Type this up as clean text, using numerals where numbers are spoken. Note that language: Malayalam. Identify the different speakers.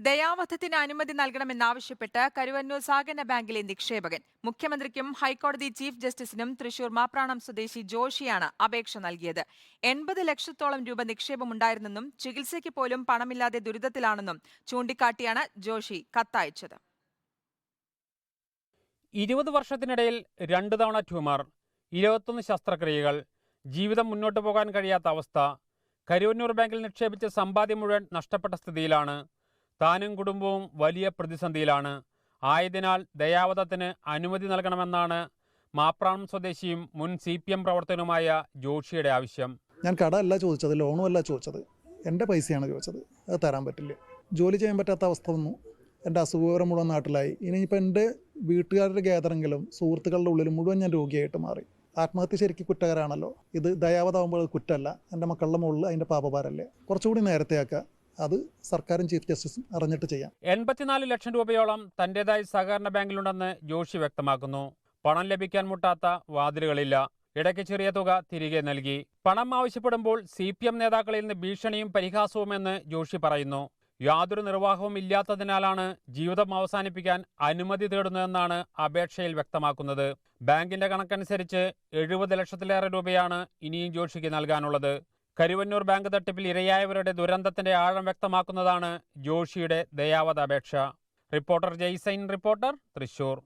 Speaker 1: ദയാവധത്തിന് അനുമതി നൽകണമെന്നാവശ്യപ്പെട്ട് കരുവന്നൂർ സഹകരണ ബാങ്കിലെ നിക്ഷേപകൻ മുഖ്യമന്ത്രിക്കും ഹൈക്കോടതി ചീഫ് ജസ്റ്റിസിനും തൃശൂർ മാപ്രാണം സ്വദേശി ജോഷിയാണ് അപേക്ഷ നൽകിയത്. 80 ലക്ഷത്തോളം രൂപ നിക്ഷേപമുണ്ടായിരുന്നെന്നും ചികിത്സയ്ക്ക് പോലും പണമില്ലാതെ ദുരിതത്തിലാണെന്നും ചൂണ്ടിക്കാട്ടിയാണ് ജോഷി കത്തയച്ചത്.
Speaker 2: 20 വർഷത്തിനിടയിൽ 2 തവണ ട്യൂമർ, 21 ശസ്ത്രക്രിയകൾ, ജീവിതം മുന്നോട്ടു പോകാൻ കഴിയാത്ത അവസ്ഥ. കരുവന്നൂർ ബാങ്കിൽ നിക്ഷേപിച്ച സമ്പാദ്യം മുഴുവൻ നഷ്ടപ്പെട്ട സ്ഥിതിയിലാണ്. താനും കുടുംബവും വലിയ പ്രതിസന്ധിയിലാണ്. ആയതിനാൽ ദയാവധത്തിന് അനുമതി നൽകണമെന്നാണ് മാപ്രാണം സ്വദേശിയും മുൻ CPM പ്രവർത്തകനുമായ ജോഷിയുടെ ആവശ്യം.
Speaker 3: ഞാൻ കടമല്ല ചോദിച്ചത്, ലോണും അല്ല ചോദിച്ചത്, എൻ്റെ പൈസയാണ് ചോദിച്ചത്. അത് തരാൻ പറ്റില്ല. ജോലി ചെയ്യാൻ പറ്റാത്ത അവസ്ഥ വന്നു. എൻ്റെ അസുഖം മുഴുവൻ നാട്ടിലായി. ഇനിയിപ്പോൾ എൻ്റെ വീട്ടുകാരുടെ ഗ്യാതറെങ്കിലും സുഹൃത്തുക്കളുടെ ഉള്ളിൽ മുഴുവൻ ഞാൻ രോഗിയായിട്ട് മാറി. ആത്മഹത്യ ശരിക്കും കുറ്റകരമാണല്ലോ. ഇത് ദയാവധമാകുമ്പോൾ അത് കുറ്റമല്ല. എൻ്റെ മക്കളുടെ മുകളിൽ അതിൻ്റെ പാപഭാരമല്ലേ. കുറച്ചുകൂടി നേരത്തെയാക്കുക. അത് സർക്കാരും ചീഫ് ജസ്റ്റിസും അറിഞ്ഞിട്ട് ചെയ്യാം.
Speaker 2: 84 ലക്ഷം രൂപയോളം തൻ്റെതായി സഹകരണ ബാങ്കിലുണ്ടെന്ന് ജോഷി വ്യക്തമാക്കുന്നു. പണം ലഭിക്കാൻ മുട്ടാത്ത വാതിലുകളില്ല. ഇടയ്ക്ക് ചെറിയ തുക തിരികെ നൽകി. പണം ആവശ്യപ്പെടുമ്പോൾ CPM നേതാക്കളിൽ നിന്ന് ഭീഷണിയും പരിഹാസവുമെന്ന് ജോഷി പറയുന്നു. യാതൊരു നിർവാഹവും ഇല്ലാത്തതിനാലാണ് ജീവിതം അവസാനിപ്പിക്കാൻ അനുമതി തേടുന്നതെന്നാണ് അപേക്ഷയിൽ വ്യക്തമാക്കുന്നത്. ബാങ്കിന്റെ കണക്കനുസരിച്ച് 70 ലക്ഷത്തിലേറെ രൂപയാണ് ഇനിയും ജോഷിക്ക് നൽകാനുള്ളത്. കരുവന്നൂർ ബാങ്ക് തട്ടിപ്പിൽ ഇരയായവരുടെ ദുരന്തത്തിന്റെ ആഴം വ്യക്തമാക്കുന്നതാണ് ജോഷിയുടെ ദയാവധ അപേക്ഷ. Reporter Jaisain, reporter, Thrissur.